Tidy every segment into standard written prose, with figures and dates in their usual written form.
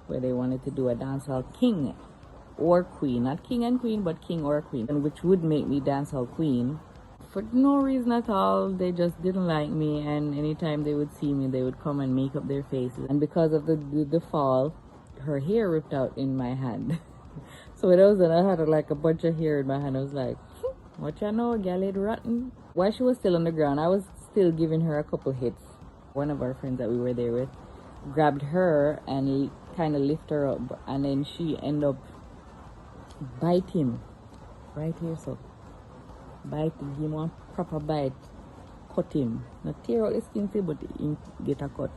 where they wanted to do a dancehall king or queen, not king and queen, but king or queen, and which would make me dancehall queen. For no reason at all, they just didn't like me, and anytime they would see me, they would come and make up their faces. And because of the fall, her hair ripped out in my hand. So when I was done, I had like a bunch of hair in my hand. I was like, what you know, gal it rotten. While she was still on the ground, I was still giving her a couple hits. One of our friends that we were there with grabbed her and kind of lift her up, and then she ended up biting right here. So bite, give him one proper bite, cut him. Not tear out the skin, but he get a cut.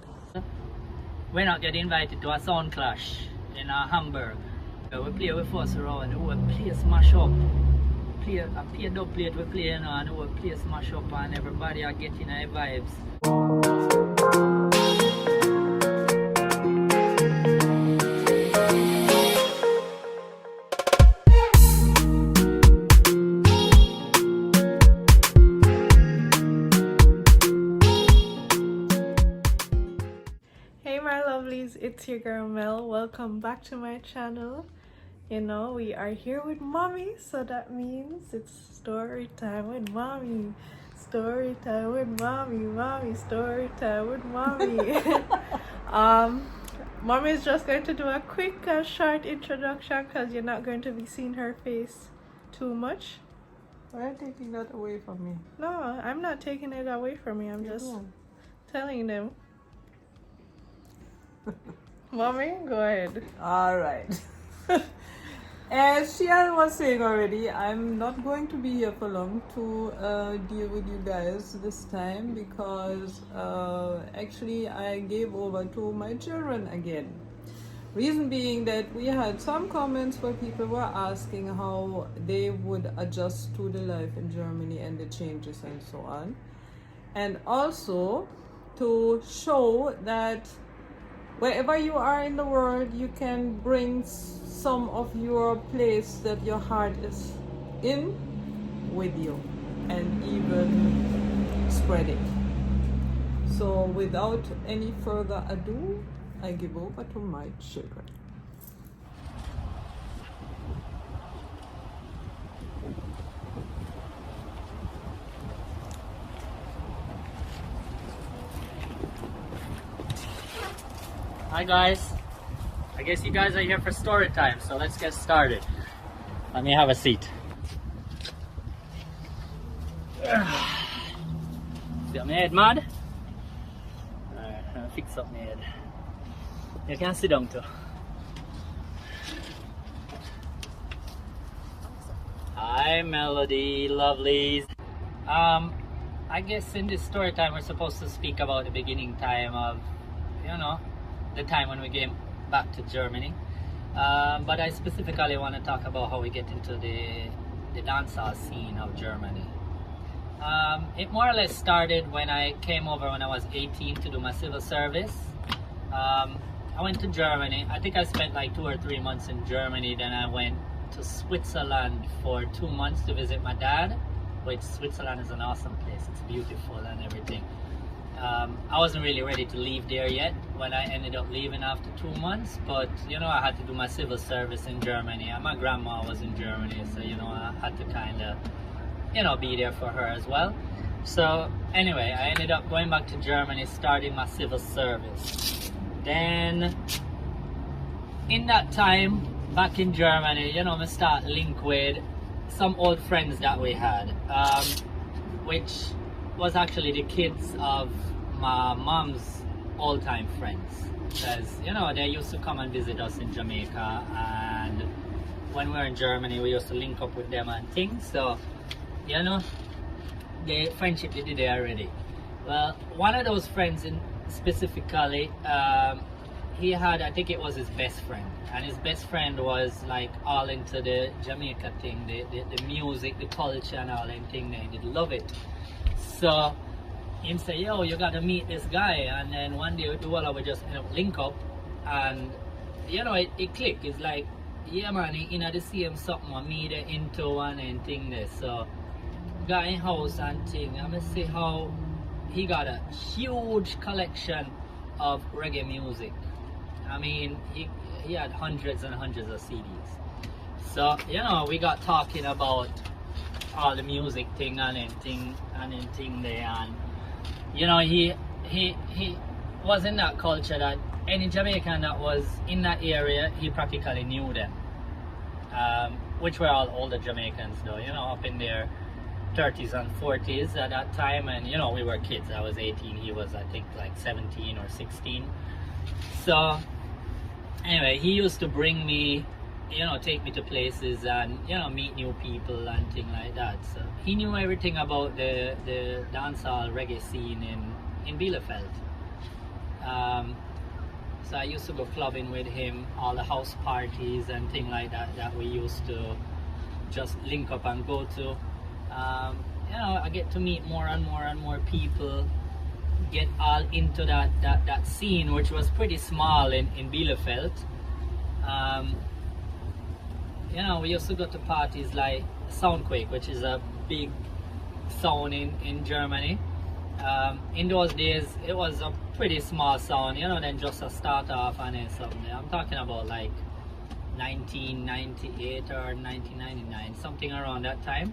We're not getting invited to a sound clash in Hamburg. We play with us around, we play smash up. Play a dub plate we play, and we play smash up, and everybody are getting their vibes. Hey my lovelies, it's your girl Mel. Welcome back to my channel. You know, we are here with mommy, so that means it's story time with mommy. Story time with mommy, story time with mommy. Mommy is just going to do a quick short introduction because you're not going to be seeing her face too much. Why are you taking that away from me? No, I'm not taking it away from you. I'm just telling them. Mommy, go ahead. All right. As Shian was saying already, I'm not going to be here for long to deal with you guys this time because actually I gave over to my children again. Reason being that we had some comments where people were asking how they would adjust to the life in Germany and the changes and so on. And also to show that wherever you are in the world, you can bring some of your place that your heart is in with you and even spread it. So without any further ado, I give over to my children. Hi guys, I guess you guys are here for story time, so let's get started. Let me have a seat. Got my head mad? Alright, I'll fix up my head. You can sit down too. Hi Melody, lovelies. I guess in this story time we're supposed to speak about the beginning time of, you know, the time when we came back to Germany, but I specifically want to talk about how we get into the dancehall scene of Germany. It more or less started when I came over when I was 18 to do my civil service. I went to Germany. I think I spent like 2 or 3 months in Germany. Then I went to Switzerland for 2 months to visit my dad, which Switzerland is an awesome place. It's beautiful and everything. I wasn't really ready to leave there yet when I ended up leaving after 2 months, but you know, I had to do my civil service in Germany, and my grandma was in Germany, so you know, I had to kind of, you know, be there for her as well. So anyway, I ended up going back to Germany, starting my civil service. Then in that time back in Germany, you know, I start link with some old friends that we had, which was actually the kids of my mom's all-time friends, because you know, they used to come and visit us in Jamaica, and when we were in Germany we used to link up with them and things. So you know, the friendship did there already. Well, one of those friends in specifically, he had, I think it was his best friend, and his best friend was like all into the Jamaica thing, the music, the culture and all that thing. They did love it. So him say, yo, you gotta meet this guy, and then one day we all would just link up, and you know, it clicked. It's like, yeah man, he in the same something what me they into and thing there. So got in house and thing. I'm gonna see how he got a huge collection of reggae music, I mean, he had hundreds and hundreds of CDs. So, you know, we got talking about all the music thing and anything there, and you know, he was in that culture that any Jamaican that was in that area, he practically knew them, which were all older Jamaicans though, you know, up in their 30s and 40s at that time. And you know, we were kids. I was 18, he was I think like 17 or 16. So anyway, he used to bring me, you know, take me to places and, you know, meet new people and things like that. So he knew everything about the dancehall reggae scene in Bielefeld. So I used to go clubbing with him, all the house parties and things like that we used to just link up and go to. You know, I get to meet more and more people, get all into that scene, which was pretty small in Bielefeld. You know, we used to go to parties like Soundquake, which is a big sound in Germany. In those days, it was a pretty small sound, you know, then just a start off and then something. I'm talking about like 1998 or 1999, something around that time.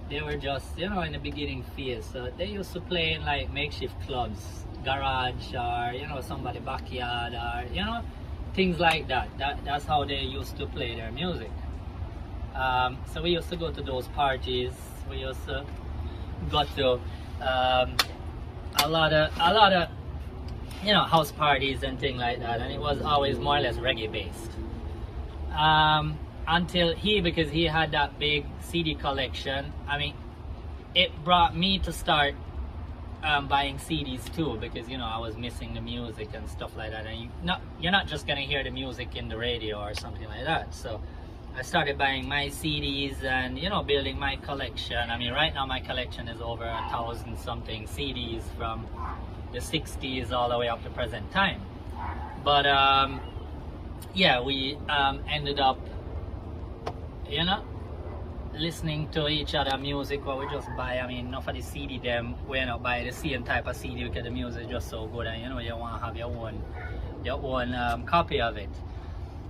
They were just, you know, in the beginning phase. So they used to play in like makeshift clubs, garage, or, you know, somebody's backyard, or, you know, things like that. That's how they used to play their music. So we used to go to those parties. We used to go to a lot of you know, house parties and things like that, and it was always more or less reggae based. Until because he had that big CD collection, I mean, it brought me to start buying CDs too, because, you know, I was missing the music and stuff like that, and you're not just gonna hear the music in the radio or something like that. So I started buying my CDs and, you know, building my collection. I mean, right now my collection is over 1,000 something CDs from the 60s all the way up to present time. But yeah, we ended up, you know, listening to each other music, what we just buy. I mean, enough of the CD them, we end up buy the same type of CD because the music is just so good, and, you know, you want to have your own copy of it.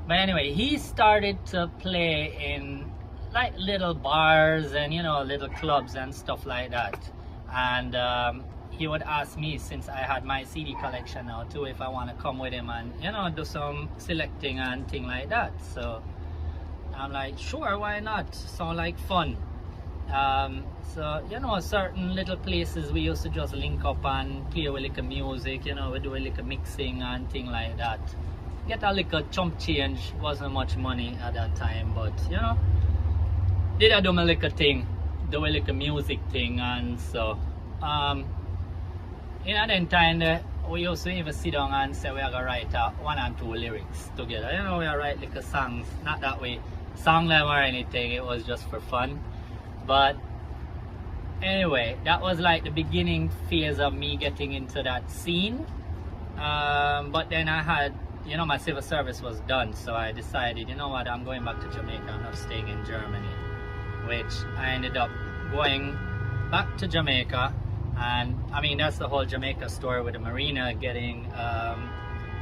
But anyway, he started to play in like little bars and, you know, little clubs and stuff like that. And he would ask me, since I had my CD collection now too, if I want to come with him and, you know, do some selecting and thing like that. So I'm like, sure, why not? Sound like fun. So, you know, certain little places we used to just link up and play with little music, you know, we do a little mixing and thing like that. Get a little chump change, wasn't much money at that time, but, you know, did I do my little thing, do a little music thing. And so in that time, we used to even sit down and say we are gonna write 1 and 2 lyrics together. You know, we are write little songs, not that way song them or anything, it was just for fun. But anyway, that was like the beginning phase of me getting into that scene. But then I had, you know, my civil service was done, so I decided, you know what, I'm going back to Jamaica, I'm not staying in Germany, which I ended up going back to Jamaica. And I mean, that's the whole Jamaica story with the marina getting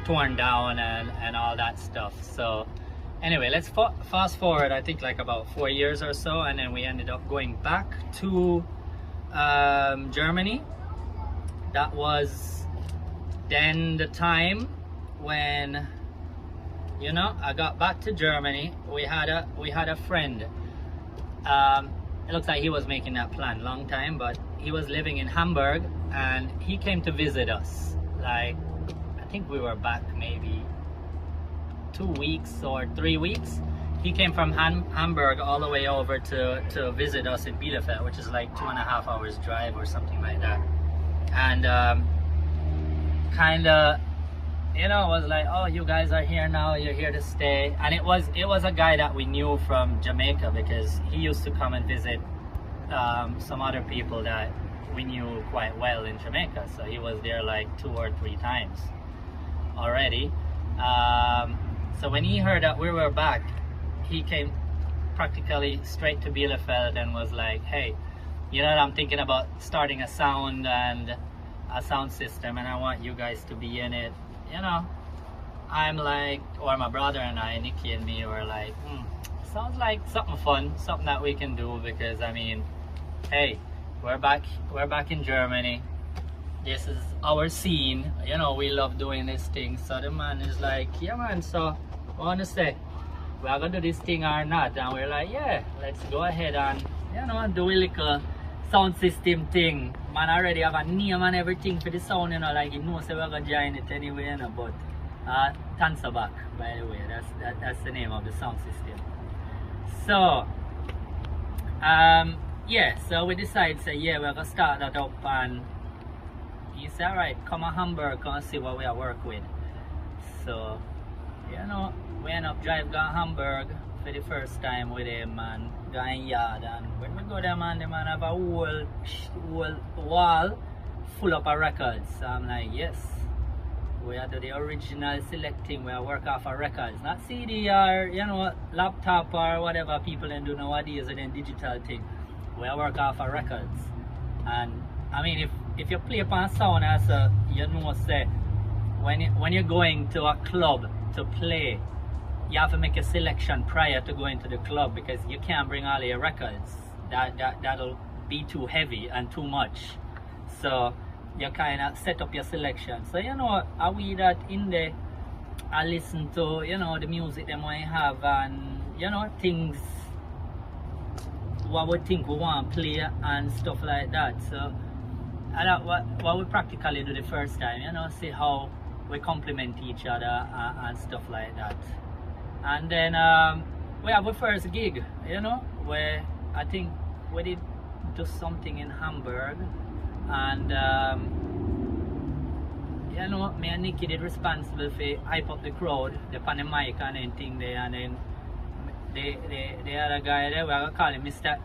torn down and all that stuff. So anyway, let's fast forward, I think like about 4 years or so, and then we ended up going back to Germany. That was then the time when, you know, I got back to Germany. We had a friend. It looks like he was making that plan long time, but he was living in Hamburg, and he came to visit us. Like, I think we were back maybe 2 weeks or 3 weeks. He came from Hamburg all the way over to visit us in Bielefeld, which is like 2.5 hours drive or something like that. And kind of, you know, was like, oh, you guys are here now, you're here to stay. And it was a guy that we knew from Jamaica, because he used to come and visit some other people that we knew quite well in Jamaica. So he was there like 2 or 3 times already. So when he heard that we were back, he came practically straight to Bielefeld and was like, hey, you know, I'm thinking about starting a sound and a sound system, and I want you guys to be in it. You know, I'm like, or my brother and I, Nikki and me, were like, sounds like something fun, something that we can do, because I mean, hey, we're back in Germany. This is our scene, you know, we love doing this thing. So the man is like, yeah man, so what wanna say? We are gonna do this thing or not? And we're like, yeah, let's go ahead and, you know, do a little sound system thing. Man already have a name and everything for the sound, you know, like he knows we're gonna join it anyway, you know, but Tansaback, by the way, that's the name of the sound system. So yeah, so we decided, say, yeah, we're gonna start that up, and he said, alright, come to Hamburg, come see what we are work with. So, you know, we end up driving to Hamburg for the first time with him and going yard, and when we go there, man, the man have a whole wall full up of records. So I'm like, yes, we are do the original selecting, we are work off of records, not CD or, you know, laptop or whatever people then do nowadays and then digital thing. We are work off of records. And I mean, if you play upon sound, as you know, say when you're going to a club to play, you have to make a selection prior to going to the club, because you can't bring all your records. That'll be too heavy and too much. So you kind of set up your selection. So, you know, are we that in there, I listen to, you know, the music them I have, and, you know, things what we think we want to play and stuff like that. So that's what we practically do the first time, you know, see how we complement each other and stuff like that. And then we have our first gig, you know, where I think we did do something in Hamburg, and you know, me and Nikki did responsible for hype up the crowd, the pan the mic and anything there, and then the other guy there, we're gonna call him Mr.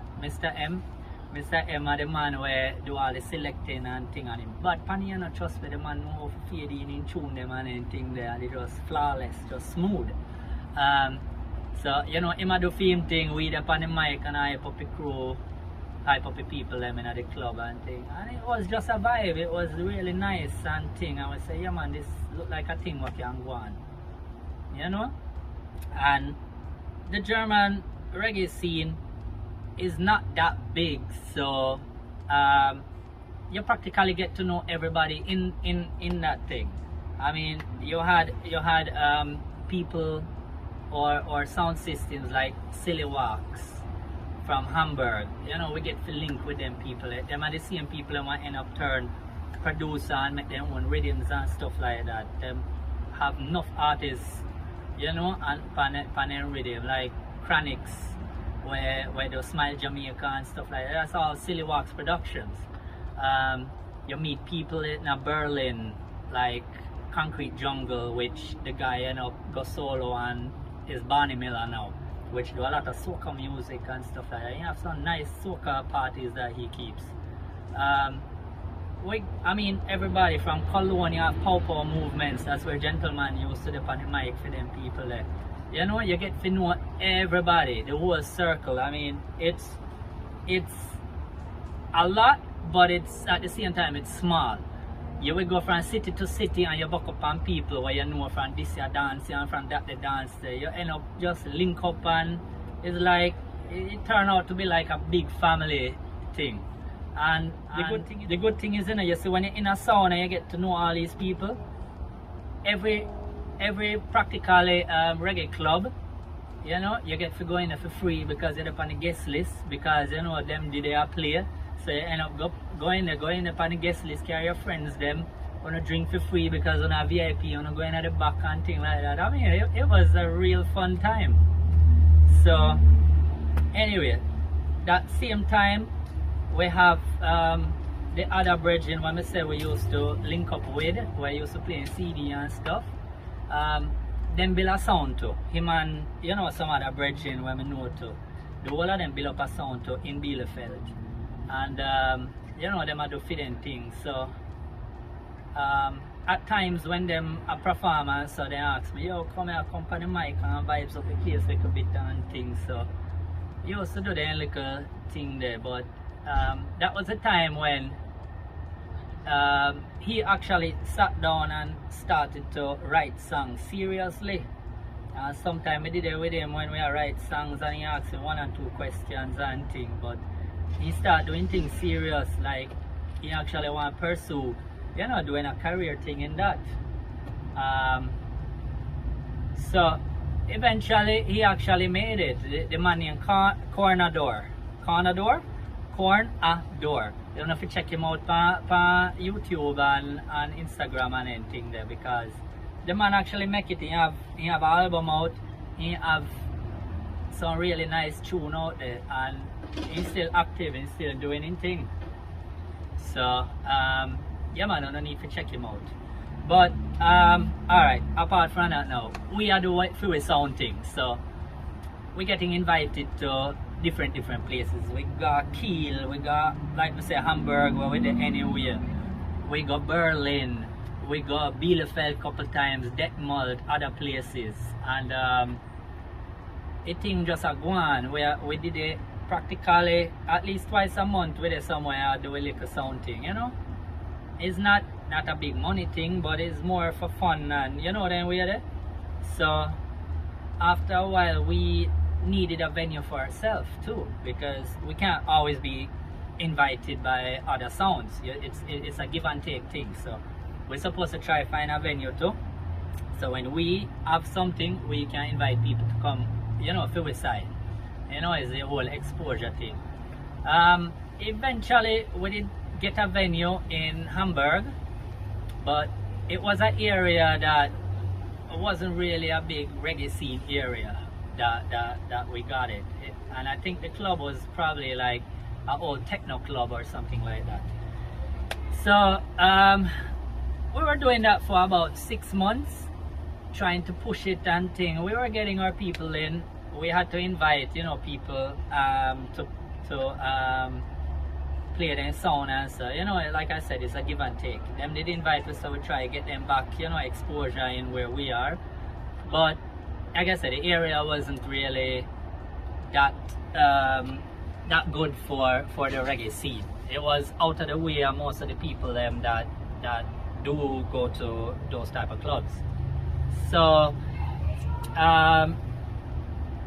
M. Mr. M are the man where do all the selecting and thing on him. But pan you not trust me, the man know how to fade in tune them and anything there, and they just flawless, just smooth. So, you know, him a do film thing, we up on the mic and hype up the crew, hype up the people them in the club and thing. And it was just a vibe, it was really nice and thing. I would say, yeah man, this look like a thing what can go on. You know? And the German reggae scene is not that big, so you practically get to know everybody in that thing. I mean, you had people or sound systems like Silly Wax from Hamburg. You know, we get to link with them people. Them are the same people who might end up turn producer and make their own rhythms and stuff like that. Them have enough artists, you know, and pan rhythm like Chronics, where they Smile Jamaica and stuff like that. That's all Silly Wax productions. You meet people in Berlin like Concrete Jungle, which the guy end up go solo and is Barney Miller now, which do a lot of soca music and stuff like that. You have some nice soca parties that he keeps. I mean, everybody from Cologne, you have pow movements. That's where Gentleman used to dip on the mic for them people there. You know, you get to know everybody, the whole circle. I mean, it's a lot, but it's at the same time it's small. You will go from city to city and you buck up on people where you know from this you dance and from that they dance there. You end up just link up, and it's like it turned out to be like a big family thing. And the good thing is, you know, you see when you're in a sauna you get to know all these people. Every practically reggae club, you know, you get to go in there for free because you're up on the guest list, because you know them did they play. So you end up going there on the guest list, carry your friends them, wanna drink for free because on a VIP, you wanna go in at the back and thing like that. I mean, it was a real fun time. So anyway, that same time we have the other brethren when we say we used to link up with, we used to play CD and stuff. Them build a sound too. Him and, you know, some other brethren when we know too. The whole of them build up a sound too in Bielefeld. And you know, them are do fitting things. So at times when them are performers, so they ask me, yo, come here, come on the mic and vibes up the place like a bit and things. So you used to do the little thing there, but that was a time when he actually sat down and started to write songs seriously. Sometime we did it with him when we write songs and he asked me 1 or 2 questions and things, but he started doing things serious, like he actually want to pursue, you know, doing a career thing in that. So eventually he actually made it. The man named Cornador. You don't have to check him out on YouTube and Instagram and anything there, because the man actually make it. He have an album out, he have some really nice tune out there, and he's still active, he's still doing his thing. So yeah man, I don't need to check him out. But alright, apart from that now, we are doing free sound things. So we're getting invited to different places. We got Kiel, we got, like we say, Hamburg, where we did anywhere. We got Berlin, we got Bielefeld couple times, Detmold, other places. And it thing just a go on, where we did it practically at least twice a month. We did somewhere do a little sound thing, you know. It's not a big money thing, but it's more for fun, and you know then we are there. So after a while we needed a venue for ourselves too, because we can't always be invited by other sounds. It's a give and take thing. So we're supposed to try find a venue too, so when we have something we can invite people to come, you know, feel side, you know, it's the whole exposure thing. Eventually we did get a venue in Hamburg, but it was an area that wasn't really a big reggae scene area that we got it. And I think the club was probably like an old techno club or something like that. So we were doing that for about 6 months, trying to push it and thing. We were getting our people in. We had to invite, you know, people to play their sound, and so, you know, like I said, it's a give and take. Them did invite us, so we try to get them back, you know, exposure in where we are. But like I said, the area wasn't really that good for the reggae scene. It was out of the way of most of the people that do go to those type of clubs. So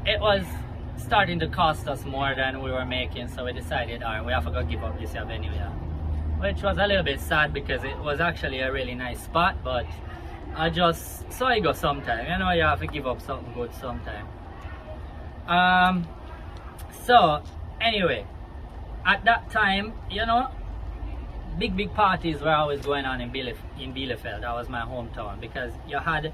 it was starting to cost us more than we were making, so we decided, alright, we have to go give up this venue, yeah. Which was a little bit sad, because it was actually a really nice spot, but I just saw it go sometime, you know, you have to give up something good sometime. So anyway, at that time, you know, big parties were always going on in Bielefeld. That was my hometown, because you had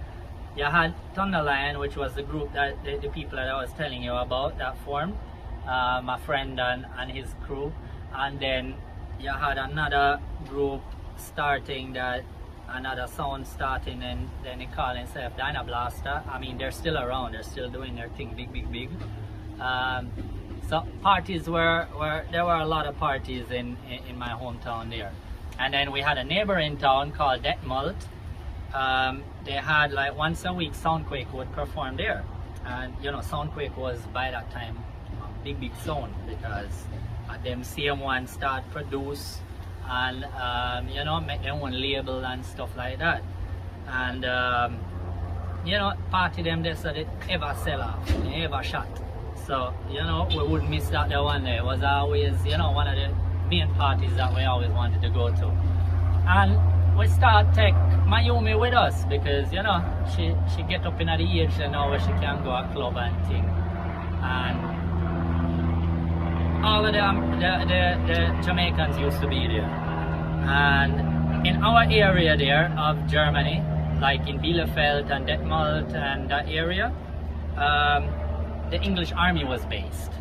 Thunderlion, which was the group that the people that I was telling you about that formed, my friend and his crew, and then you had another group starting, that another sound starting, and then they call themselves Dyna Blaster. I mean, they're still around, they're still doing their thing, big. So parties there were a lot of parties in my hometown there. And then we had a neighboring town called Detmold. They had like once a week Soundquake would perform there, and you know, Soundquake was by that time a big sound, because them same one start produce and you know, make their own label and stuff like that. And you know, party them there, so they ever sell off, they ever shot. So you know, we wouldn't miss that there one day. It was always, you know, one of the main parties that we always wanted to go to. And we start take Majumi with us, because you know, she get up in the age and now where she can go a club and thing. And all of the Jamaicans used to be there. And in our area there of Germany, like in Bielefeld and Detmold and that area, the English army was based.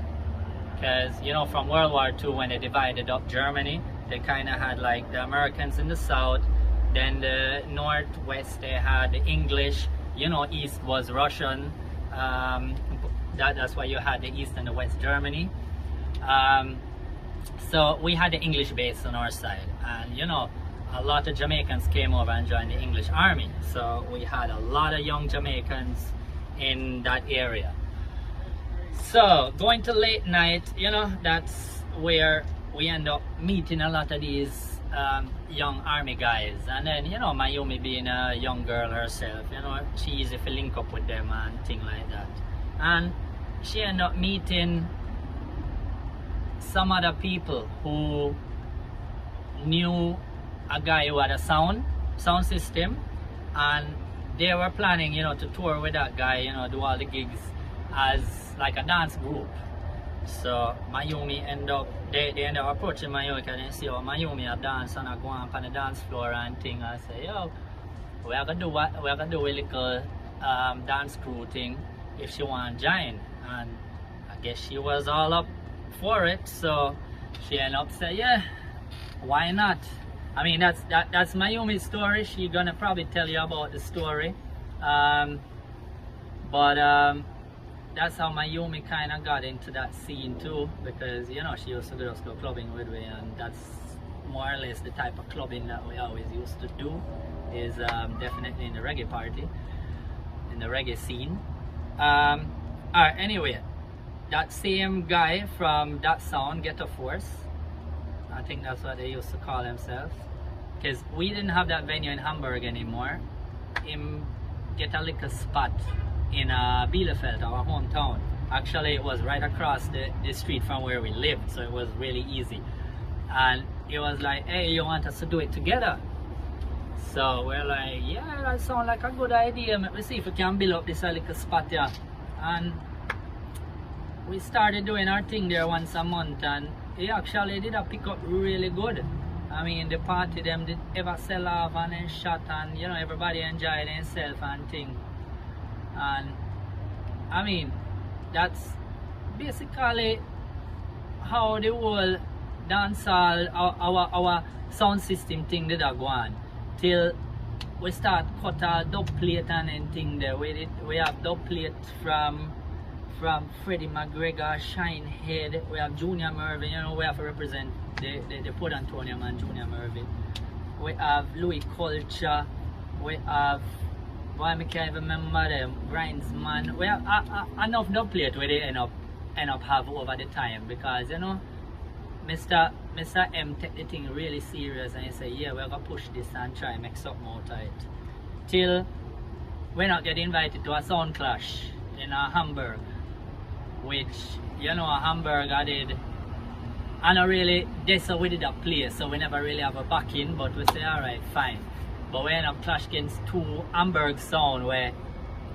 Because you know, from World War II, when they divided up Germany, they kind of had like the Americans in the south, then the northwest they had the English, you know, east was Russian. That's why you had the east and the west Germany. So we had the English base on our side, and you know, a lot of Jamaicans came over and joined the English army. So we had a lot of young Jamaicans in that area. So going to late night, you know, that's where we end up meeting a lot of these young army guys, and then Mayumi being a young girl herself, she easy to link up with them and thing like that, and she ended up meeting some other people who knew a guy who had a sound system, and they were planning to tour with that guy, do all the gigs as like a dance group. So Mayumi they end up approaching Mayumi, and they see Mayumi a dance and I go on the dance floor and thing, and say, yo, we are gonna do a little dance crew thing if she want to join. And I guess she was all up for it, so she ended up saying, yeah, why not? I mean, that's Mayumi's story. She gonna probably tell you about the story, but that's how Mayumi kind of got into that scene too, because she used to just go clubbing with me, and that's more or less the type of clubbing that we always used to do, is definitely in the reggae party, in the reggae scene. Alright, anyway, that same guy from that sound, Ghetto Force, I think that's what they used to call themselves, because we didn't have that venue in Hamburg anymore. Him get a little spot in Bielefeld, our hometown. Actually, it was right across the street from where we lived, so it was really easy. And it was like, hey, you want us to do it together? So we're like, yeah, that sounds like a good idea. Let me see if we can build up this little spot here. And we started doing our thing there once a month, and it actually did pick up really good. I mean, the party them did ever sell off and then shot, and everybody enjoyed themselves and thing. And I mean, that's basically how the whole dancehall, our sound system thing did go on, till we start cut our dub plate and anything there. We have dub plate from Freddie McGregor, Shinehead. We have Junior Mervyn. We have to represent the Port Antonio man, Junior Mervyn. We have Louis Culture. We have, why I can't even remember them, Grindsman. We have enough dub plate where they end up have over the time, because Mr. M take the thing really serious, and he say, yeah, we're gonna push this and try and make something out of it. Till we're not get invited to a sound clash in Hamburg, which Hamburg I did. I not really this we did a place, so we never really have a backing, but we say alright, fine. But we end up clash against two Hamburg sound where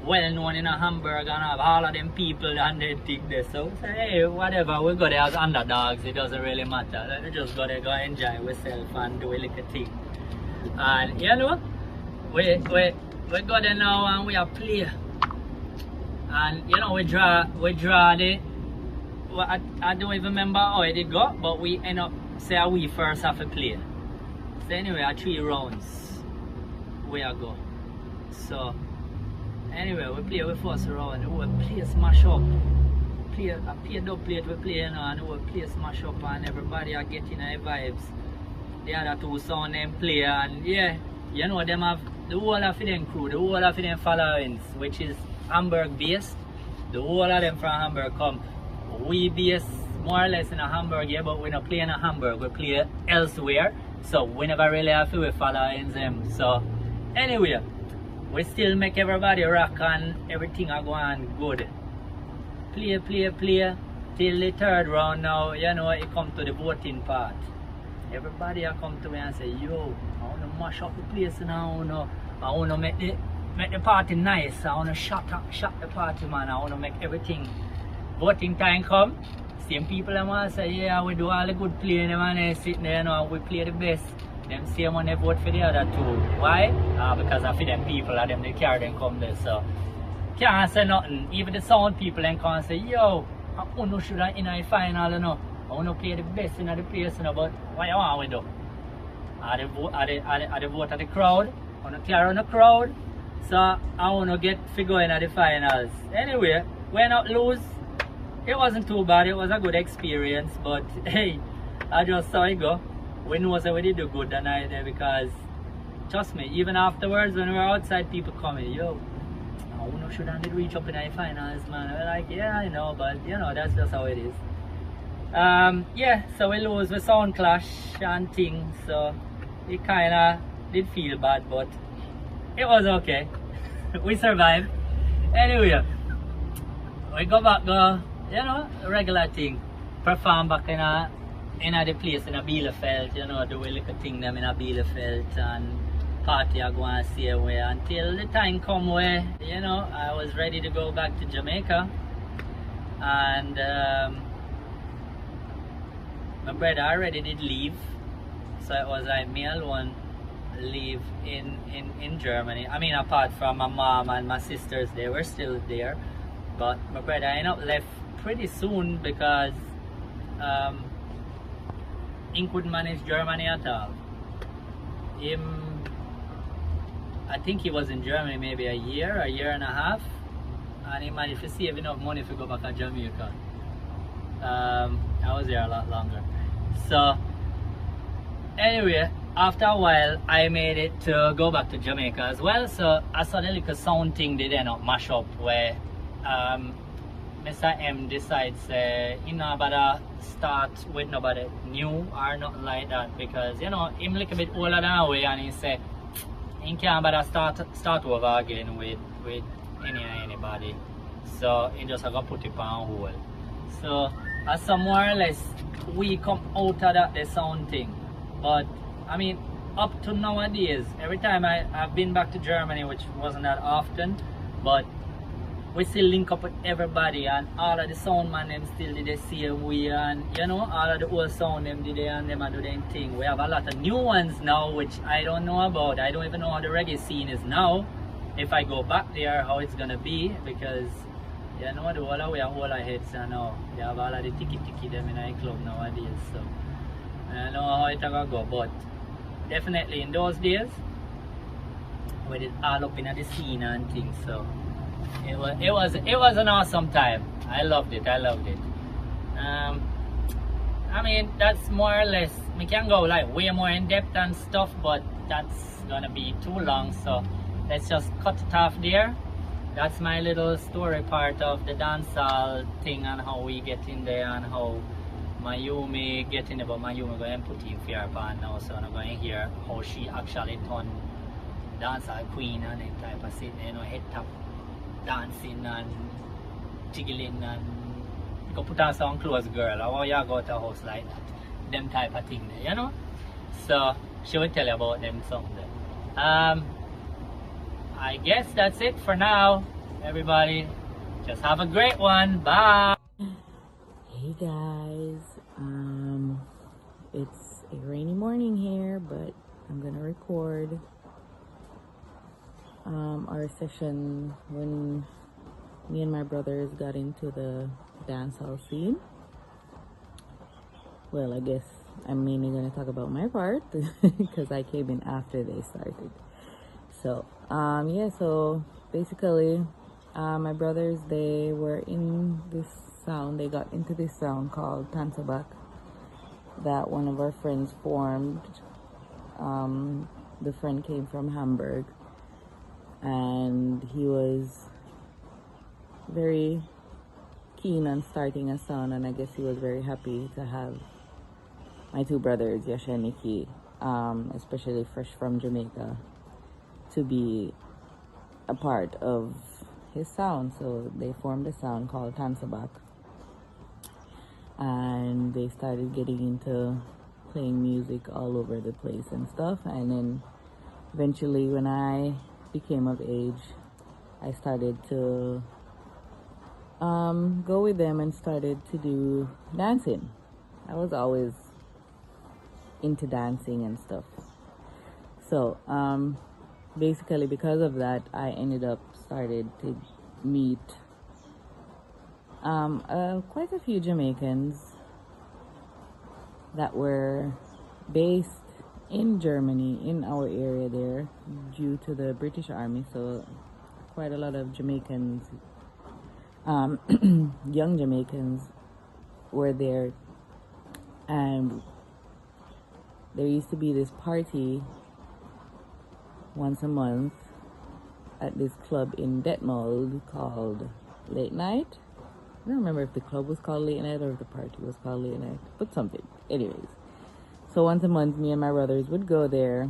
well known in Hamburg, and have all of them people and they think this. So we say, hey, whatever, we go there as underdogs, it doesn't really matter. We just go there, go enjoy ourselves and do a little thing. And we go there now and we are play. And we draw the, I don't even remember how it did go, but we end up say we first have to play. So anyway, 3 rounds we are go. So anyway, we play with first round, we play smash up. Play dub plate we play, and we play smash up, and everybody are getting their vibes. The other two sound them play, and yeah, them have the whole of them crew, the whole of them followings, which is Hamburg based. The whole of them from Hamburg come. We based more or less in Hamburg, yeah, but we not play in Hamburg, we play elsewhere. So we never really have to follow them. So anyway, we still make everybody rock and everything are going good. Play till the 3rd round now, it comes to the voting part. Everybody are come to me and say, yo, I want to mash up the place now, I want to make the party nice, I want to shut the party, man, I want to make everything. Voting time come, same people them want to say, yeah, we do all the good playing, and they sit there, we play the best. Them same one they vote for the other two. Why? Because I feel them people are them they carry them come there, so can't say nothing. Even the sound people then can't say, yo, I want to shoot in the final, I want to play the best in the place, but what you want we do? I the vote of the crowd, I want to carry on the crowd, so I want to get figure in the finals. Anyway, we not lose. It wasn't too bad, it was a good experience, but hey, I just saw it go. We know that we did do good that night there, because trust me, even afterwards when we were outside, people coming, yo, I don't know, should I did reach up in the finals, man. We're like, yeah, I know, but that's just how it is. Yeah, so we lose the sound clash and things, so it kinda did feel bad, but it was okay. We survived. Anyway, we go back, regular thing. Perform back in the place in a Bielefeld, do a little thing them in a Bielefeld and party I go and see away until the time come where, I was ready to go back to Jamaica. And my brother already did leave, so it was like me alone leave in Germany. I mean, apart from my mom and my sisters, they were still there, but my brother ended up left pretty soon because he couldn't manage Germany at all. I think he was in Germany maybe a year and a half, and he managed to save enough money to go back to Jamaica. I was there a lot longer. So anyway, after a while I made it to go back to Jamaica as well. So I saw the little sound thing they end up mash up where Mr. M decides he not better start with nobody new or nothing like that, because him a little bit older than away, and he say he can't better start over again with anybody. So he just gonna put it on hold. So as more or less we come out of that the sound thing. But I mean, up to nowadays, every time I've been back to Germany, which wasn't that often, but we still link up with everybody, and all of the sound man them still did the same way, and all of the old sound them did and them do their thing. We have a lot of new ones now which I don't know about. I don't even know how the reggae scene is now. If I go back there, how it's gonna be, because the whole of we are all our heads now. They have all of the tiki them in a club nowadays, so I don't know how it's gonna go, but definitely in those days we did all up in the scene and things, so it was an awesome time. I loved it. I mean, that's more or less, we can go like way more in depth and stuff, but that's gonna be too long, so let's just cut it off there. That's my little story part of the dancehall thing and how we get in there and how Majumi get in there. But Majumi going to put in fear upon now, so I'm going to hear how she actually turned Dancehall Queen and that type of thing, head tap dancing and jiggling and you go put on some clothes, girl, or how you go to a house like that, them type of thing there, So she will tell you about them someday. I guess that's it for now, everybody. Just have a great one. Bye. Hey guys, it's a rainy morning here, but I'm gonna record our session when me and my brothers got into the dancehall scene. Well, I guess I'm mainly gonna talk about my part because I came in after they started. So yeah, so basically my brothers, they were in this sound, they got into this sound called Tanzabak that one of our friends formed. The friend came from Hamburg and he was very keen on starting a sound, and I guess he was very happy to have my two brothers, Yosh and Nikki, especially fresh from Jamaica, to be a part of his sound. So they formed a sound called Tanzabak, and they started getting into playing music all over the place and stuff. And then eventually when I became of age, I started to go with them and started to do dancing. I was always into dancing and stuff. So basically because of that, I ended up started to meet quite a few Jamaicans that were based in Germany, in our area there, due to the British Army. So quite a lot of Jamaicans, young Jamaicans were there, and there used to be this party once a month at this club in Detmold called Late Night. I don't remember if the club was called Late Night or if the party was called Late Night, but something. Anyways, so once a month, me and my brothers would go there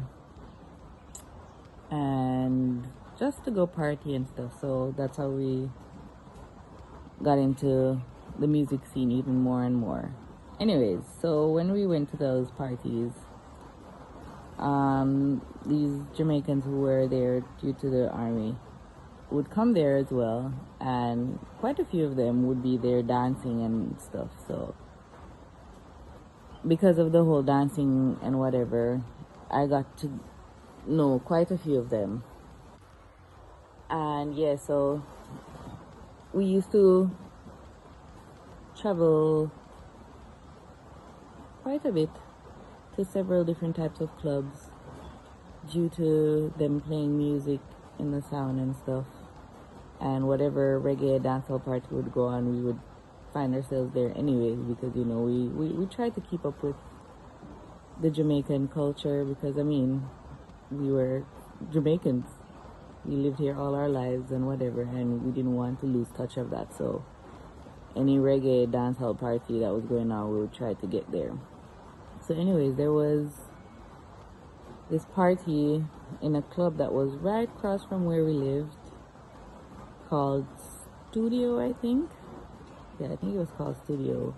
and just to go party and stuff. So that's how we got into the music scene even more and more. Anyways, so when we went to those parties, these Jamaicans who were there due to the army would come there as well, and quite a few of them would be there dancing and stuff. So because of the whole dancing and whatever, I got to know quite a few of them. And yeah, so we used to travel quite a bit to several different types of clubs due to them playing music in the sound and stuff. And whatever reggae dancehall party would go on, we would find ourselves there anyways, because you know we tried to keep up with the Jamaican culture, because I mean, we were Jamaicans, we lived here all our lives and whatever, and we didn't want to lose touch of that. So any reggae dancehall party that was going on, we would try to get there. So anyways, there was this party in a club that was right across from where we lived, called Studio, I think. Yeah, I think it was called Studio.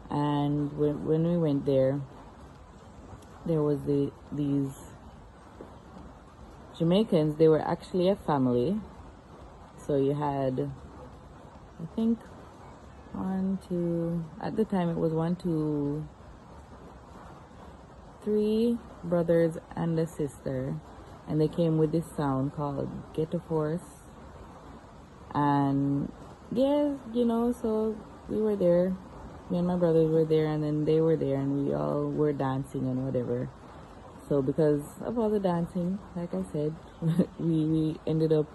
And when we went there, there was these Jamaicans. They were actually a family. So you had, I think, at the time it was 3 brothers and a sister, and they came with this sound called Ghetto Force. And yeah, you know, so we were there, me and my brothers were there, and then they were there, and we all were dancing and whatever. So because of all the dancing, like I said, we ended up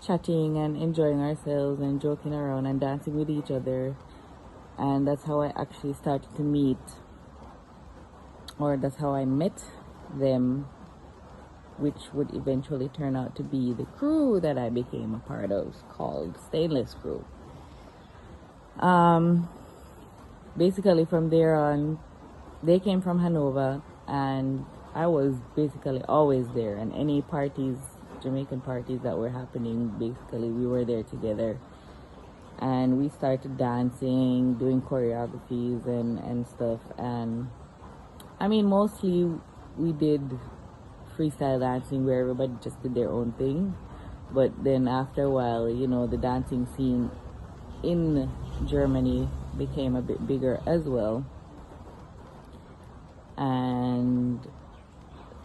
chatting and enjoying ourselves and joking around and dancing with each other. And that's how I actually started to meet, or that's how I met them, which would eventually turn out to be the crew that I became a part of, called Stainless Crew. Basically from there on, they came from Hanover, and I was basically always there, and any parties, Jamaican parties that were happening, basically we were there together. And we started dancing, doing choreographies and stuff. And I mean, mostly we did freestyle dancing where everybody just did their own thing. But then after a while, you know, the dancing scene in Germany became a bit bigger as well. And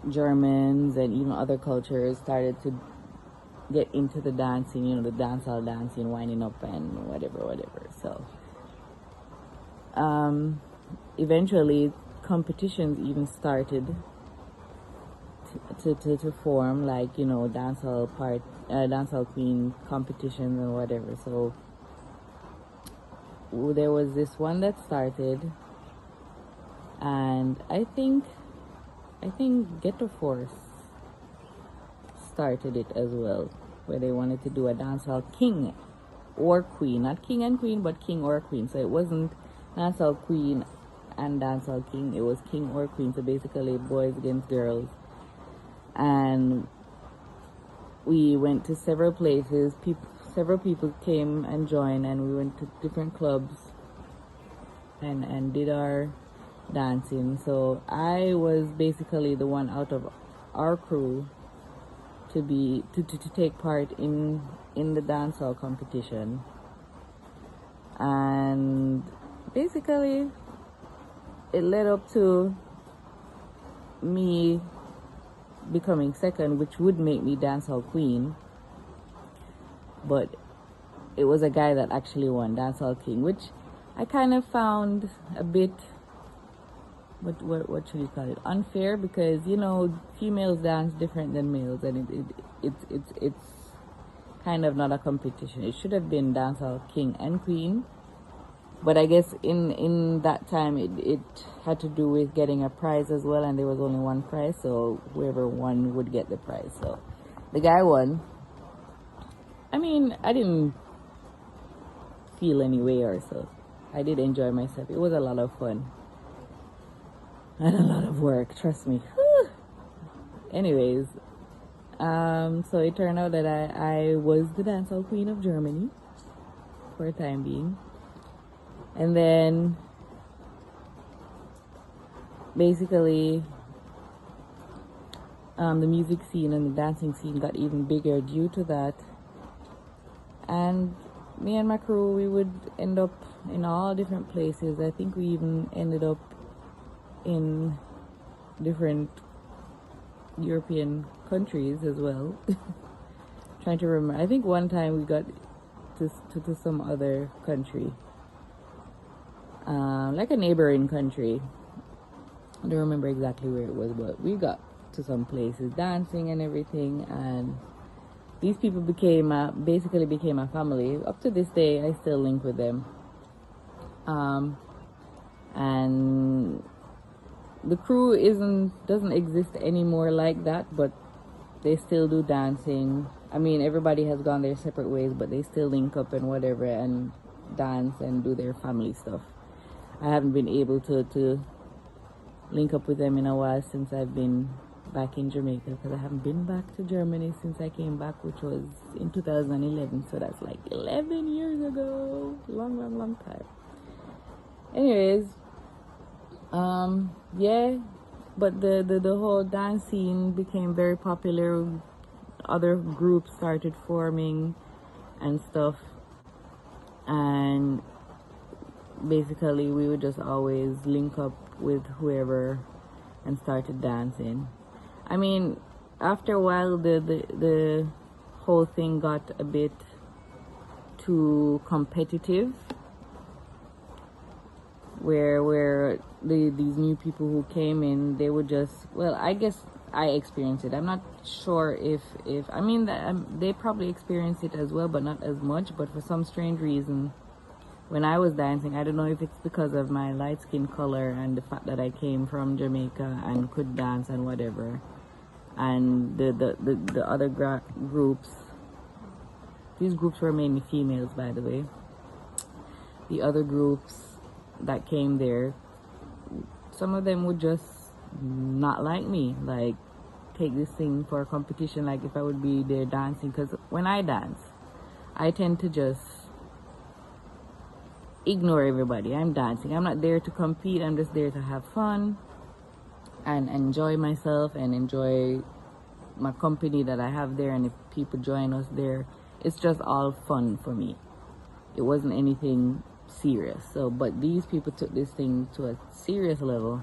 Germans and even other cultures started to get into the dancing, you know, the dancehall dancing, winding up and whatever. So eventually competitions even started to form, like, you know, Dancehall Queen competitions and whatever. So there was this one that started, and I think Ghetto Force started it as well, where they wanted to do a dancehall king or queen, not king and queen, but king or queen. So it wasn't dancehall queen and dancehall king, it was king or queen. So basically boys against girls. And we went to several places. Several people came and joined, and we went to different clubs and did our dancing. So I was basically the one out of our crew to take part in the dancehall competition. And basically it led up to me becoming second, which would make me Dancehall Queen. But it was a guy that actually won, Dancehall King, which I kind of found a bit, what should you call it, unfair, because, you know, females dance different than males, and it's kind of not a competition. It should have been Dancehall King and Queen. But I guess in that time it had to do with getting a prize as well, and there was only one prize, so whoever won would get the prize. So the guy won. I mean, I didn't feel any way or so. I did enjoy myself. It was a lot of fun. And a lot of work, trust me. Whew. Anyways, so it turned out that I was the Dancehall Queen of Germany for a time being. And then basically the music scene and the dancing scene got even bigger due to that. And me and my crew, we would end up in all different places. I think we even ended up in different European countries as well. Trying to remember. I think one time we got to some other country, like a neighboring country. I don't remember exactly where it was, but we got to some places dancing and everything, and these people basically became a family. Up to this day, I still link with them. And the crew doesn't exist anymore like that, but they still do dancing. I mean, everybody has gone their separate ways, but they still link up and whatever and dance and do their family stuff. I haven't been able to link up with them in a while since I've been back in Jamaica, because I haven't been back to Germany since I came back, which was in 2011, so that's like 11 years ago. Long time. Anyways, yeah, but the whole dance scene became very popular. Other groups started forming and stuff, and basically we would just always link up with whoever and started dancing. I mean, after a while, the whole thing got a bit too competitive, where these new people who came in, they would just, well, I guess I experienced it. I'm not sure if I mean that they probably experienced it as well, but not as much. But for some strange reason, when I was dancing, I don't know if it's because of my light skin color and the fact that I came from Jamaica and could dance and whatever, and the other groups, these groups were mainly females, by the way. The other groups that came there, some of them would just not like me, like take this thing for a competition, like if I would be there dancing, because when I dance, I tend to just ignore everybody. I'm dancing. I'm not there to compete. I'm just there to have fun and enjoy myself and enjoy my company that I have there. And if people join us there, it's just all fun for me. It wasn't anything serious. So, but these people took this thing to a serious level,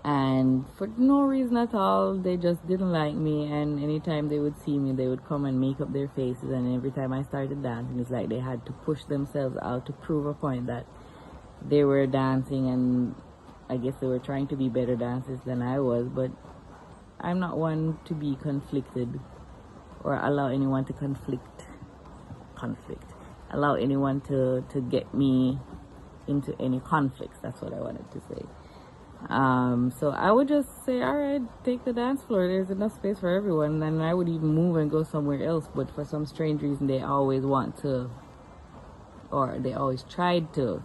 and for no reason at all, they just didn't like me. And anytime they would see me, they would come and make up their faces, and every time I started dancing, it's like they had to push themselves out to prove a point that they were dancing, and I guess they were trying to be better dancers than I was. But I'm not one to be conflicted or allow anyone to allow anyone to get me into any conflicts. That's what I wanted to say. So I would just say, all right, take the dance floor. There's enough space for everyone. And I would even move and go somewhere else. But for some strange reason, they always want to, or they always tried to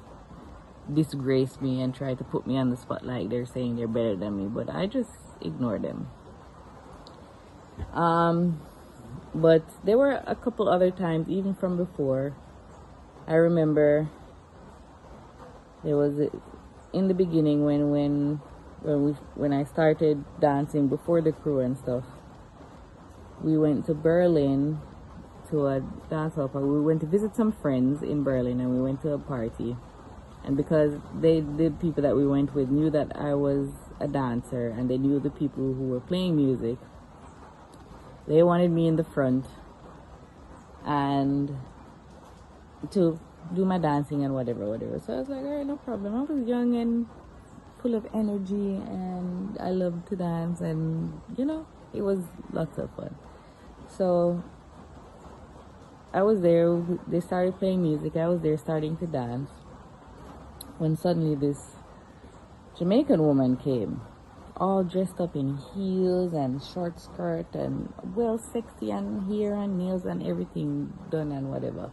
disgrace me and try to put me on the spot, like they're saying they're better than me. But I just ignore them. But there were a couple other times, even from before. I remember there was in the beginning when I started dancing before the crew and stuff. We went to Berlin to a dance hall party. We went to visit some friends in Berlin, and we went to a party. And because the people that we went with knew that I was a dancer, and they knew the people who were playing music, they wanted me in the front and to do my dancing and whatever. So I was like, all right, no problem. I was young and full of energy, and I loved to dance, and it was lots of fun. So I was there. They started playing music. I was there starting to dance, when suddenly this Jamaican woman came, all dressed up in heels and short skirt and well sexy, and hair and nails and everything done and whatever.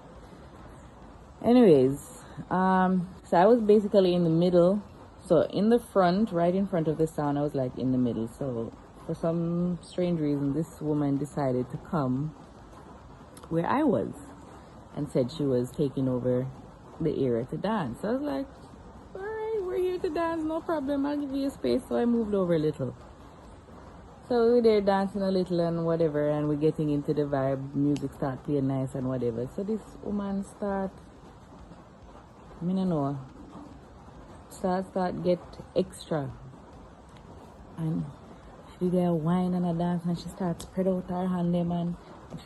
Anyways, so I was basically in the middle. So in the front, right in front of the sound, I was like in the middle. So for some strange reason, this woman decided to come where I was and said she was taking over the area to dance. So I was like, all right, we're here to dance, no problem. I'll give you a space. So I moved over a little. So we were there dancing a little and whatever, and we're getting into the vibe. Music start playing nice and whatever. So this woman start, I don't know, start get extra. And she did a wine and a dance, and she started spread out her hand them, and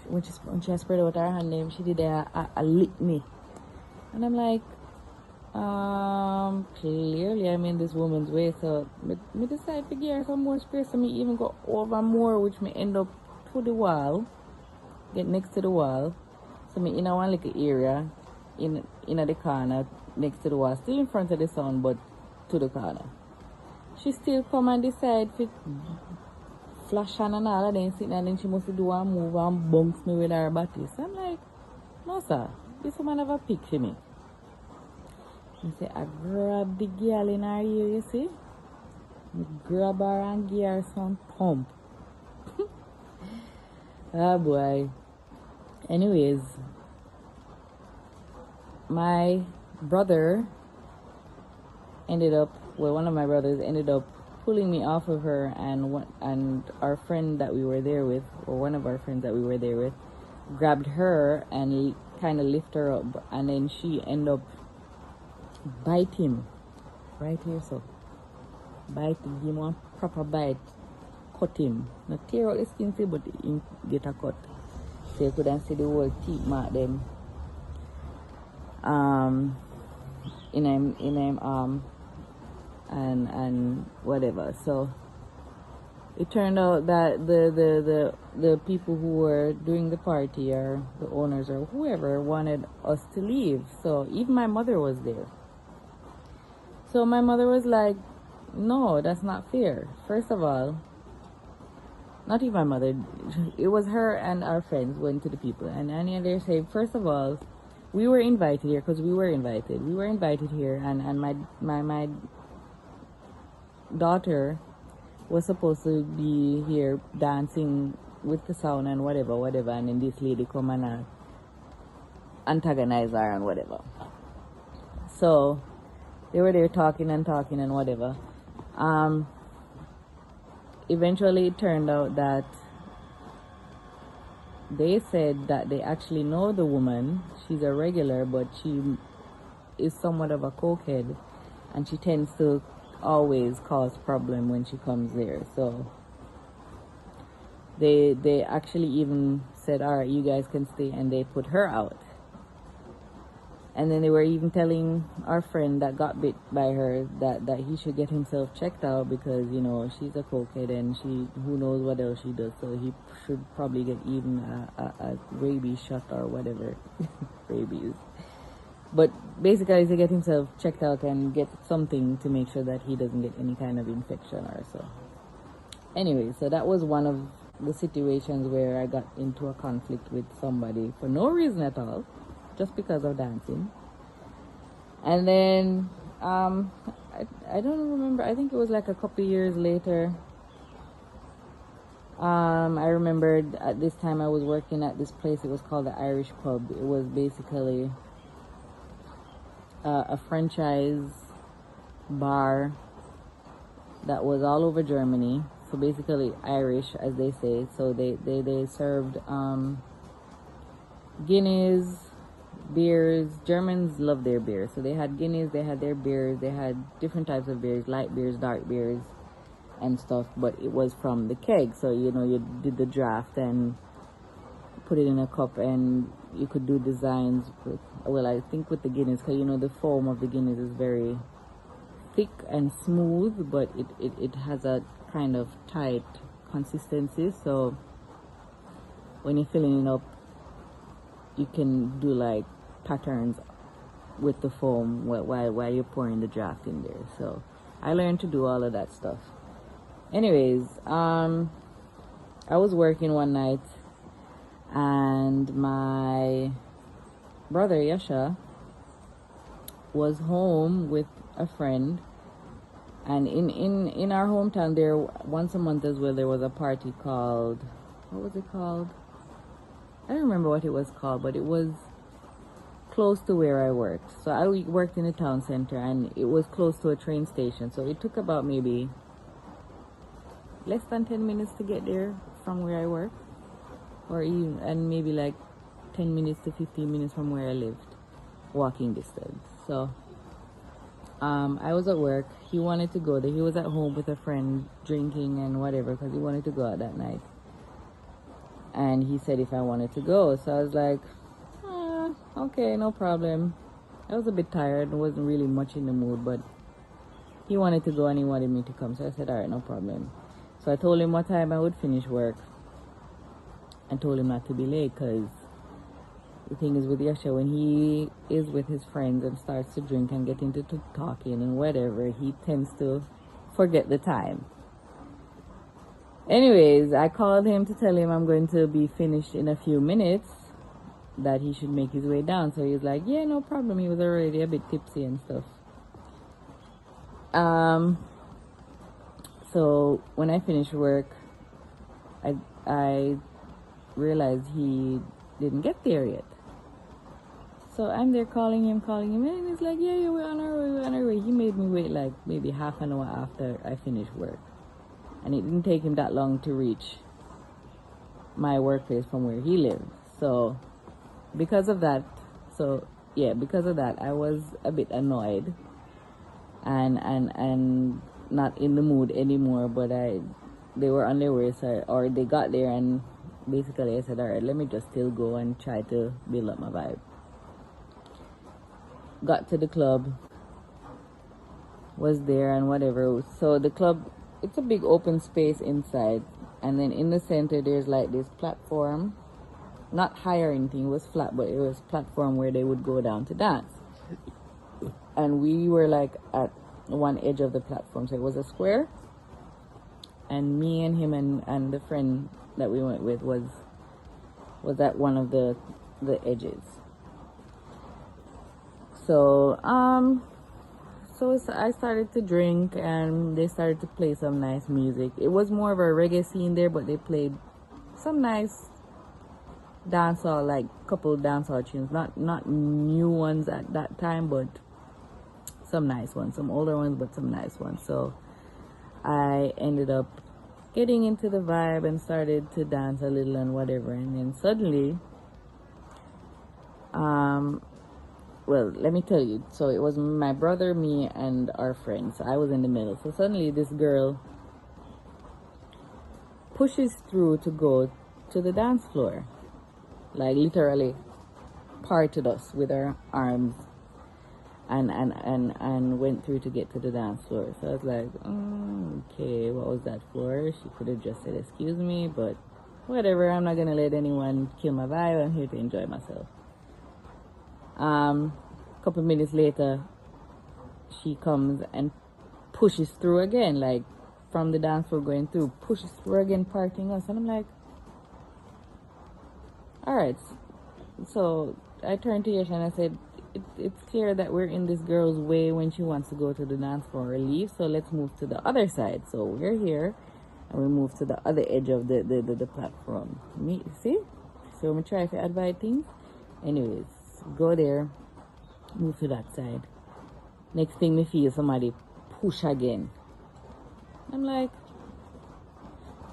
when she spread out her hand them, she did a lick me. And I'm like, clearly I'm in this woman's way, so me decide to give her some more space, so me even go over more, which me end up to the wall, get next to the wall. So me in a one little area, in the corner, next to the wall, still in front of the sun, but to the corner. She still come and decide to flash on and all, and then sit and then she must do one move and bunks me with her body. So I'm like, no sir, this woman have a pick for me. I say, I grab the girl in her ear, you see? I grab her and give her some pump. Ah boy. Anyways, my brother one of my brothers ended up pulling me off of her, and our friend that we were there with, or one of our friends that we were there with, grabbed her and kind of lift her up, and then she ended up bite him right here, so bite him, one proper bite, cut him, not tear out the skin, but he get a cut, so you couldn't see the whole teeth mark them in him arm and whatever. So it turned out that the people who were doing the party, or the owners or whoever, wanted us to leave. So even my mother was there. So my mother was like, no, that's not fair. First of all, not even my mother, it was her and our friends went to the people, and they say, first of all, we were invited here because we were invited here, and my daughter was supposed to be here dancing with the sound and whatever, and then this lady come and antagonize her and whatever. So they were there talking and whatever. Eventually it turned out that they said that they actually know the woman. She's a regular, but she is somewhat of a cokehead, and she tends to always cause problem when she comes there. So they actually even said, all right, you guys can stay, and they put her out. And then they were even telling our friend that got bit by her that he should get himself checked out, because, you know, she's a cokehead and who knows what else she does, so he should probably get even a rabies shot or whatever. Rabies. But basically to get himself checked out and get something to make sure that he doesn't get any kind of infection or so. Anyway, so that was one of the situations where I got into a conflict with somebody for no reason at all, just because of dancing. And then I don't remember, I think it was like a couple years later, I remembered at this time I was working at this place. It was called the Irish Pub. It was basically a franchise bar that was all over Germany, so basically Irish, as they say. So they served Guinness, beers. Germans love their beers, so they had Guinness, they had their beers, they had different types of beers, light beers, dark beers and stuff, but it was from the keg. So, you know, you did the draft and put it in a cup, and you could do designs with, well, I think with the Guinness, because, you know, the foam of the Guinness is very thick and smooth, but it has a kind of tight consistency, so when you're filling it up, you can do like patterns with the foam while you're pouring the draft in there. So I learned to do all of that stuff. Anyways, I was working one night, and my brother Yasha was home with a friend, and in our hometown there, once a month as well, there was a party called, what was it called? I don't remember what it was called, but it was close to where I worked. So I worked in a town center, and it was close to a train station, so it took about maybe less than 10 minutes to get there from where I work, or even, and maybe like 10 minutes to 15 minutes from where I lived, walking distance. So I was at work. He wanted to go there. He was at home with a friend drinking and whatever, because he wanted to go out that night, and he said if I wanted to go. So I was like, okay, no problem. I was a bit tired, wasn't really much in the mood, but he wanted to go and he wanted me to come, so I said, all right, no problem. So I told him what time I would finish work, and told him not to be late, because the thing is with Yasha, when he is with his friends and starts to drink and get into talking and whatever, he tends to forget the time. Anyways, I called him to tell him I'm going to be finished in a few minutes, that he should make his way down. So he's like, yeah, no problem. He was already a bit tipsy and stuff. So when I finished work, I realized he didn't get there yet. So I'm there calling him, and he's like, yeah, we're on our way. He made me wait like maybe half an hour after I finished work. And it didn't take him that long to reach my workplace from where he lived. So because of that, I was a bit annoyed and not in the mood anymore. But they were on their way, or they got there, and basically I said, all right, let me just still go and try to build up my vibe. Got to the club, was there and whatever. So the club, it's a big open space inside, and then in the center there's like this platform, not high or anything, it was flat, but it was platform where they would go down to dance. And we were like at one edge of the platform, so it was a square, and me and him and the friend that we went with was at one of the edges. So I started to drink, and they started to play some nice music. It was more of a reggae scene there, but they played some nice dancehall, like couple dancehall tunes, not new ones at that time, but some nice ones, some older ones, but some nice ones. So I ended up getting into the vibe and started to dance a little and whatever, and then suddenly, well, let me tell you, so it was my brother, me, and our friend, so I was in the middle. So suddenly this girl pushes through to go to the dance floor, like literally parted us with her arms and went through to get to the dance floor. So I was like, okay, what was that for? She could have just said excuse me, but whatever, I'm not gonna let anyone kill my vibe. I'm here to enjoy myself. Couple minutes later, she comes and pushes through again, like from the dance floor going through, pushes through again, parting us. And I'm like, all right. So I turned to Yash and I said, it's clear that we're in this girl's way when she wants to go to the dance floor or leave, so let's move to the other side. So we're here, and we move to the other edge of the platform. See? So I'm trying to advise things. Anyways, go there, move to that side. Next thing me feel somebody push again. I'm like,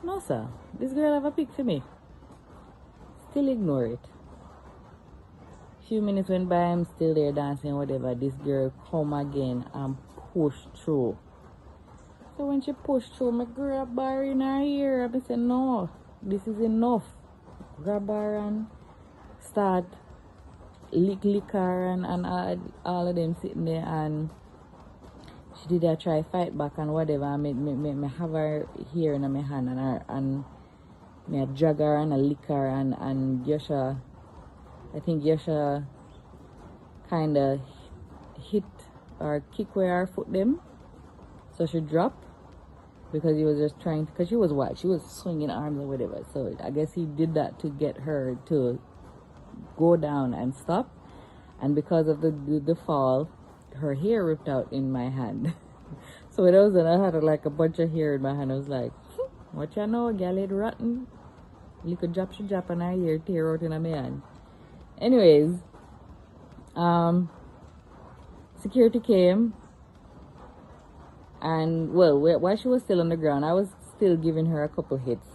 no sir, this girl have a pick for me. Still ignore it. Few minutes went by, I'm still there dancing, whatever. This girl come again and push through. So when she pushed through, me grab her in her ear. I said, no, this is enough. Grab her and start lick her and all of them sitting there, and she did a try fight back and whatever. Me have her here in my hand, and me drag her and lick her, and Yasha, I think Yasha kind of hit or kick where her foot them, so she dropped, because he was just trying, because she was white, she was swinging arms or whatever. So I guess he did that to get her to go down and stop, and because of the fall, her hair ripped out in my hand. So when I was done, I had like a bunch of hair in my hand. I was like, what you know, gal it rotten. Little drop she drop and her hair tear out in my hand. Anyways, security came, and well, while she was still on the ground, I was still giving her a couple hits.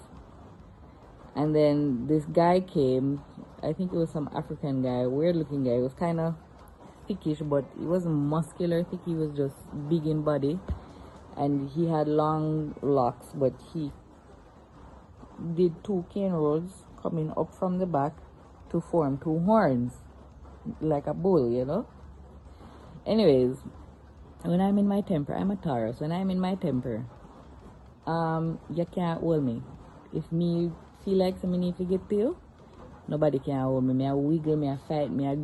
And then this guy came. I think it was some African guy, weird looking guy. He was kind of thickish, but he wasn't muscular thick. He was just big in body, and he had long locks, but he did 2 cane rolls coming up from the back to form 2 horns, like a bull, you know. Anyways, when I'm in my temper, I'm a Taurus. When I'm in my temper, you can't hold me. If me feel like something need to get to you, nobody can hold me. Me I wiggle, me I fight, me I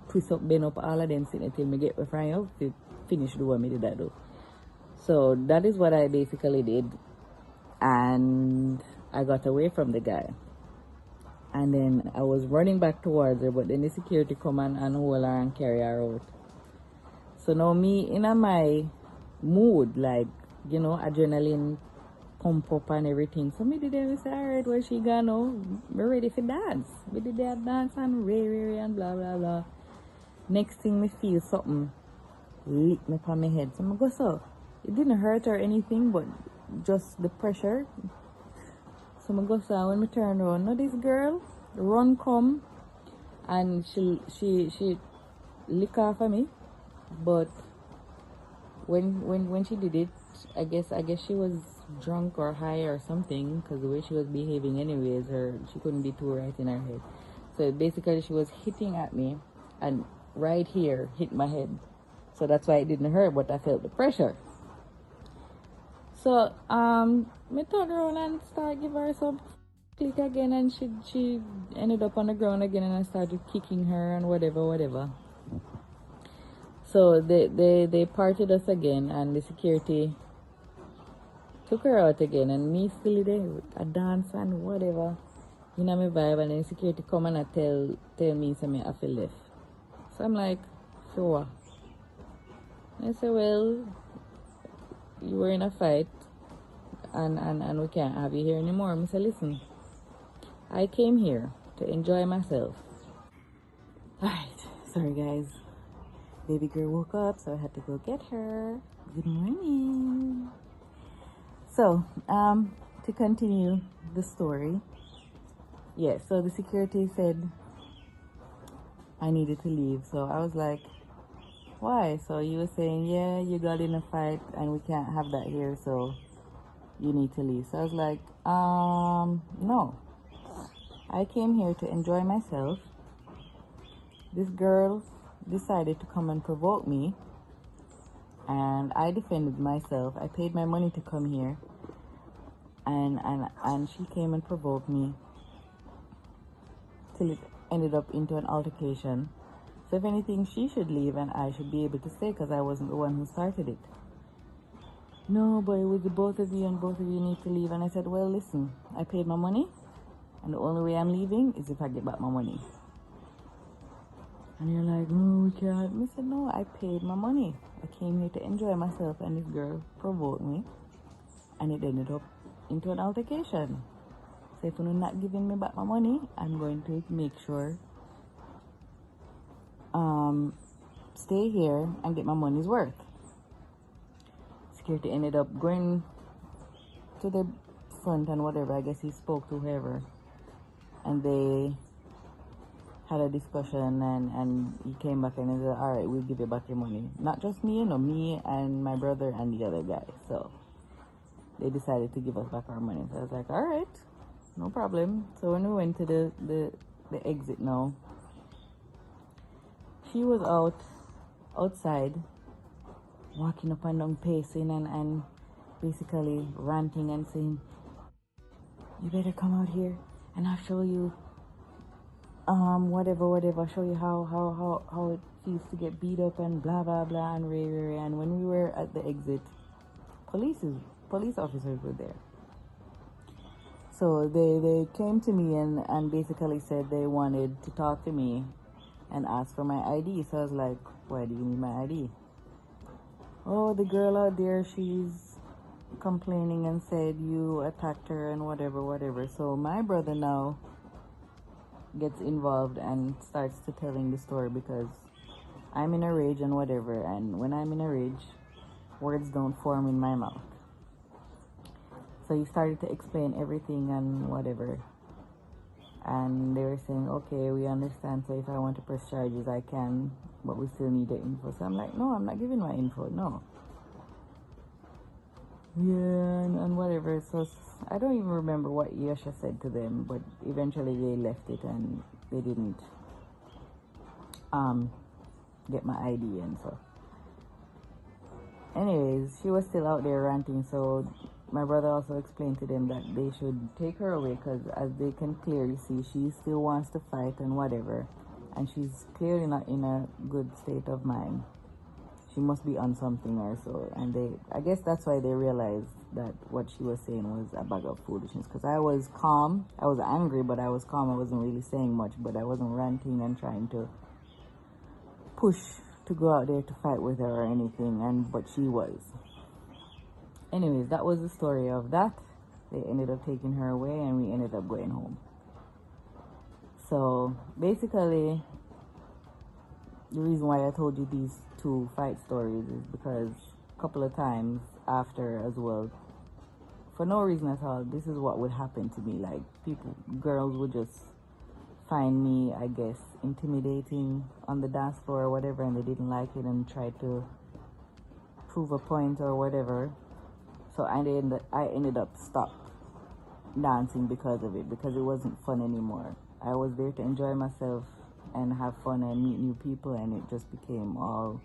twist up, bend up, all of them sitting till me get away from you to finish the what me did that do. So that is what I basically did, and I got away from the guy. And then I was running back towards her, but then the security come and hold her and carry her out. So now me in my mood, like, you know, adrenaline pump up and everything. So me did them say, alright, where she gone now? We're ready for dance. We did that dance and ray and blah blah blah. Next thing me feel something lick me on my head. So I go, so it didn't hurt or anything, but just the pressure. So I go, so when me turn around, now this girl run come and she lick off of me. But when she did it, I guess she was drunk or high or something, because the way she was behaving anyways, she couldn't be too right in her head. So basically she was hitting at me, and right here hit my head. So that's why it didn't hurt, but I felt the pressure. So me turned around and started giving her some click again, and she ended up on the ground again, and I started kicking her and whatever. So they parted us again, and the security took her out again, and me still there with a dance and whatever, you know, my vibe. And then security come and tell me something I feel left. So I'm like, sure. I say, well, you were in a fight, and we can't have you here anymore. I say, listen, I came here to enjoy myself. Alright, sorry guys. Baby girl woke up, so I had to go get her. Good morning. So, to continue the story. Yeah, so the security said I needed to leave. So I was like, why? So you were saying, yeah, you got in a fight and we can't have that here, so you need to leave. So I was like, no. I came here to enjoy myself. This girl decided to come and provoke me, and I defended myself. I paid my money to come here, and she came and provoked me till it ended up into an altercation. So if anything, she should leave and I should be able to stay, because I wasn't the one who started it. No, but it was the both of you, and both of you need to leave. And I said, well, listen, I paid my money, and the only way I'm leaving is if I get back my money. And you're like, no, we can't. I said, no, I paid my money. I came here to enjoy myself, and this girl provoked me, and it ended up into an altercation. So if you're not giving me back my money, I'm going to make sure stay here and get my money's worth. Security ended up going to the front and whatever. I guess he spoke to whoever, and they had a discussion, and he came back and he said, all right, we'll give you back your money. Not just me, me and my brother and the other guy. So they decided to give us back our money. So I was like, all right, no problem. So when we went to the exit now, she was outside, walking up and down, pacing and basically ranting and saying, you better come out here and I'll show you whatever, show you how it feels to get beat up and blah blah blah and rah. And when we were at the exit, police officers were there. So they came to me and basically said they wanted to talk to me and ask for my ID. So I was like, why do you need my ID? oh, the girl out there, she's complaining and said you attacked her and whatever, whatever. So my brother now gets involved and starts to telling the story because I'm in a rage and whatever. And when I'm in a rage, words don't form in my mouth. So he started to explain everything and whatever. And they were saying, okay, we understand. So if I want to press charges, I can, but we still need the info. So I'm like, no, I'm not giving my info. No. Yeah, and whatever. So I don't even remember what Yasha said to them, but eventually they left it and they didn't get my ID and so. Anyways, she was still out there ranting, so my brother also explained to them that they should take her away because as they can clearly see, she still wants to fight and whatever, and she's clearly not in a good state of mind. She must be on something or so, and I guess that's why they realized that what she was saying was a bag of foolishness. Because I was calm, I was angry, but I was calm. I wasn't really saying much, but I wasn't ranting and trying to push to go out there to fight with her or anything, but she was. Anyways, that was the story of that. They ended up taking her away and we ended up going home. So basically, the reason why I told you these two fight stories is because a couple of times after as well, for no reason at all, this is what would happen to me. Like girls would just find me, I guess, intimidating on the dance floor or whatever, and they didn't like it and tried to prove a point or whatever. So I ended up stop dancing because of it, because it wasn't fun anymore. I was there to enjoy myself and have fun and meet new people, and it just became all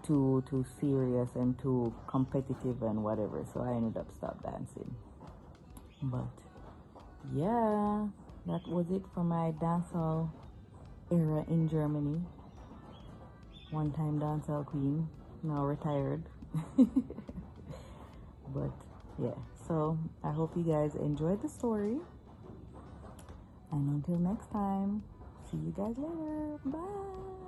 too serious and too competitive and whatever. So I ended up stop dancing. But yeah, that was it for my dancehall era in Germany. One-time dancehall queen, now retired. But yeah, so I hope you guys enjoyed the story, and until next time, see you guys later. Bye.